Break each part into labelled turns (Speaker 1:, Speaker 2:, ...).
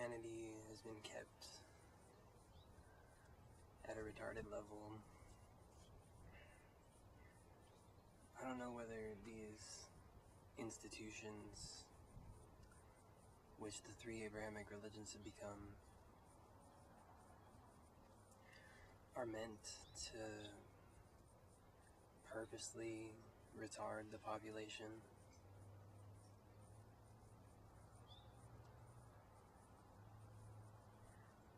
Speaker 1: humanity has been kept at a retarded level. I don't know whether these institutions, which the three Abrahamic religions have become, are meant to purposely retard the population.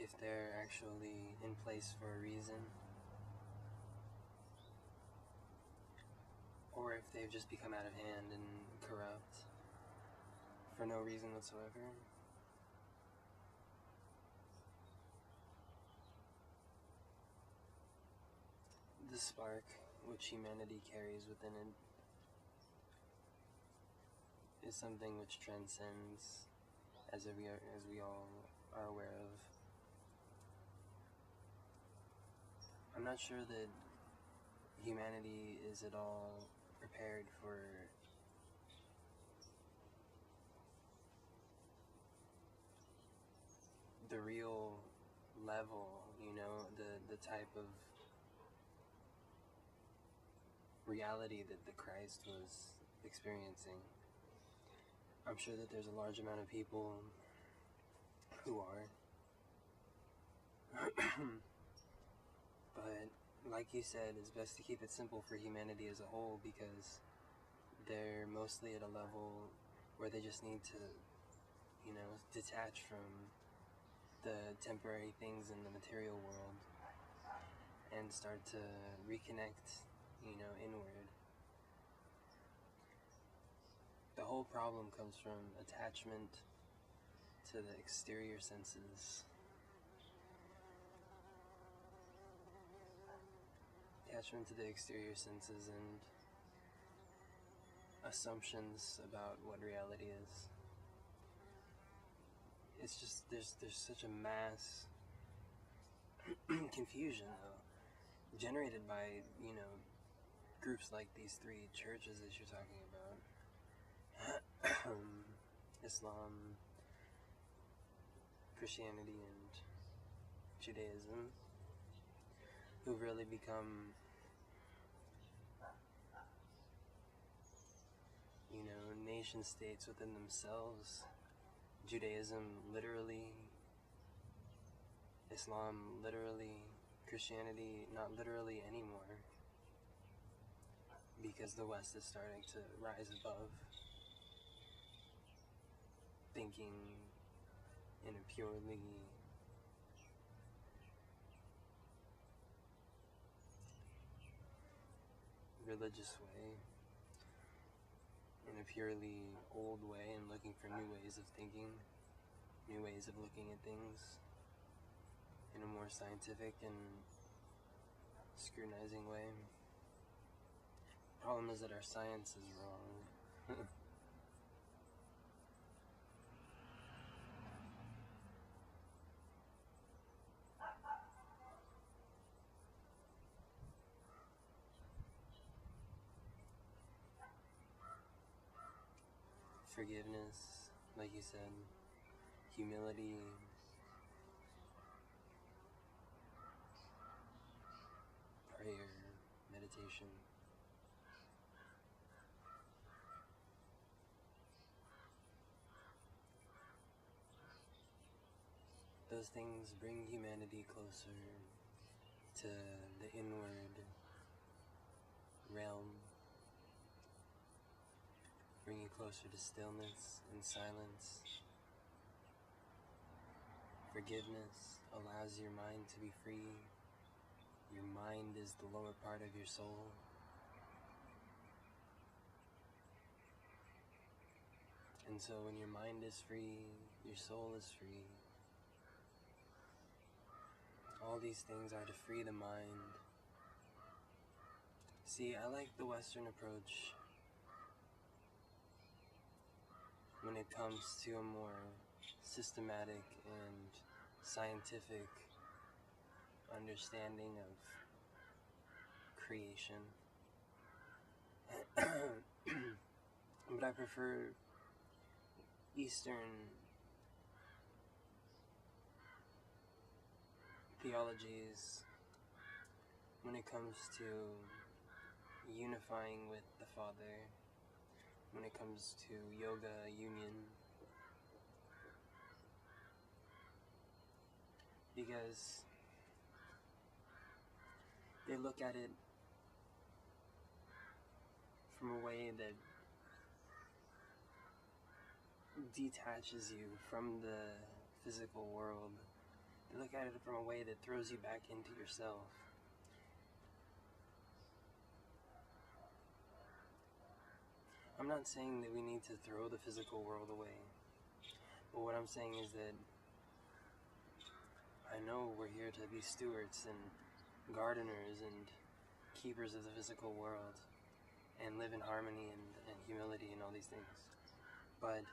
Speaker 1: If they're actually in place for a reason, or if they've just become out of hand and corrupt for no reason whatsoever. The spark which humanity carries within it is something which transcends, as we all are aware of. I'm not sure that humanity is at all prepared for the real level, the type of reality that the Christ was experiencing. I'm sure that there's a large amount of people who are. But like you said, it's best to keep it simple for humanity as a whole, because they're mostly at a level where they just need to, detach from the temporary things in the material world and start to reconnect, inward. The whole problem comes from attachment to the exterior senses. Attachment to the exterior senses and assumptions about what reality is. It's just, there's such a mass confusion, though, generated by, groups like these three churches that you're talking about. Islam, Christianity, and Judaism, who've really become, nation states within themselves. Judaism literally, Islam literally, Christianity not literally anymore, because the West is starting to rise above thinking in a purely religious way, in a purely old way, and looking for new ways of thinking, new ways of looking at things in a more scientific and scrutinizing way. The problem is that our science is wrong. Forgiveness, like you said, humility, prayer, meditation. Those things bring humanity closer to the inward realm, bring you closer to stillness and silence. Forgiveness allows your mind to be free. Your mind is the lower part of your soul. And so when your mind is free, your soul is free. All these things are to free the mind. See, I like the Western approach when it comes to a more systematic and scientific understanding of creation. But I prefer Eastern theologies when it comes to unifying with the Father, when it comes to yoga, union, because they look at it from a way that detaches you from the physical world. They look at it from a way that throws you back into yourself. I'm not saying that we need to throw the physical world away, but what I'm saying is that I know we're here to be stewards and gardeners and keepers of the physical world and live in harmony and humility and all these things, but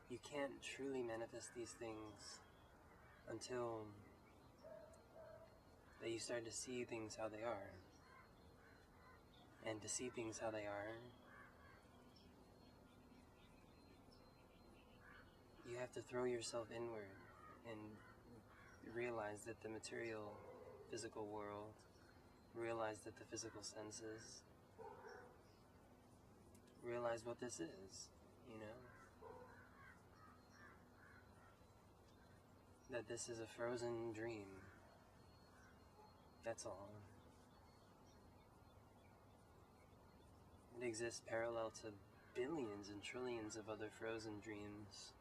Speaker 1: you can't truly manifest these things until that you start to see things how they are. And to see things how they are, you have to throw yourself inward and realize that the material physical world, realize that the physical senses, realize what this is, you know? That this is a frozen dream. That's all. It exists parallel to billions and trillions of other frozen dreams.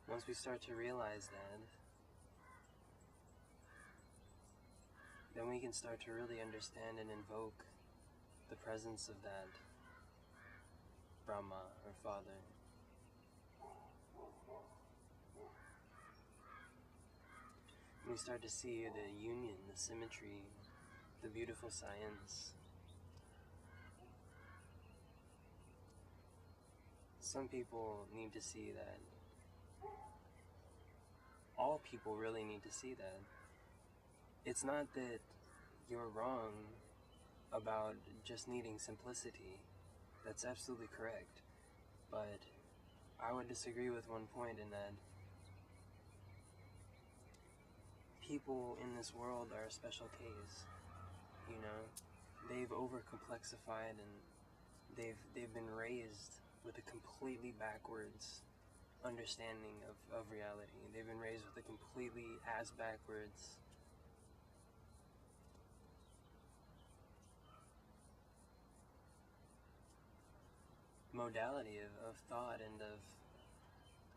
Speaker 1: Once we start to realize that, then we can start to really understand and invoke the presence of that Brahma or Father. We start to see the union, the symmetry, the beautiful science. Some people need to see that. All people really need to see that. It's not that you're wrong about just needing simplicity. That's absolutely correct. But I would disagree with one point in that people in this world are a special case, you know? They've over-complexified and they've been raised with a completely backwards understanding of reality. They've been raised with a completely ass-backwards modality of thought and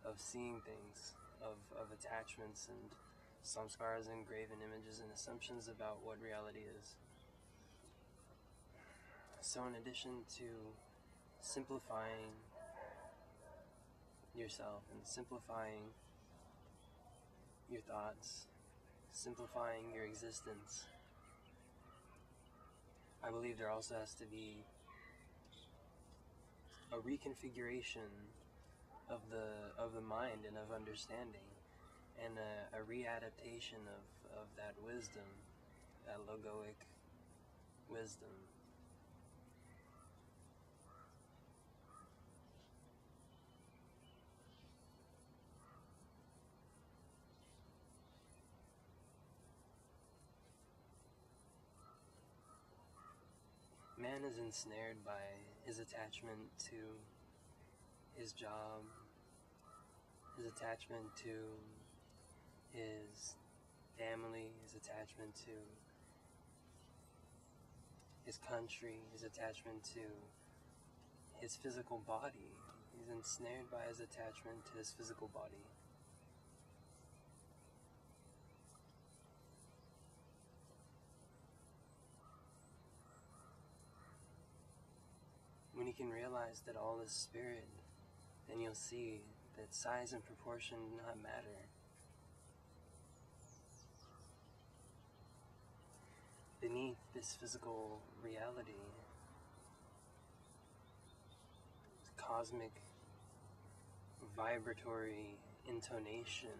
Speaker 1: of seeing things, of attachments and samskaras and graven images and assumptions about what reality is. So in addition to simplifying yourself and simplifying your thoughts, simplifying your existence, I believe there also has to be a reconfiguration of the mind and of understanding, and a readaptation of that wisdom, that logoic wisdom. Man is ensnared by his attachment to his job, his attachment to his family, his attachment to his country, his attachment to his physical body. He's ensnared by his attachment to his physical body. When you can realize that all is spirit, then you'll see that size and proportion do not matter. Beneath this physical reality, cosmic vibratory intonation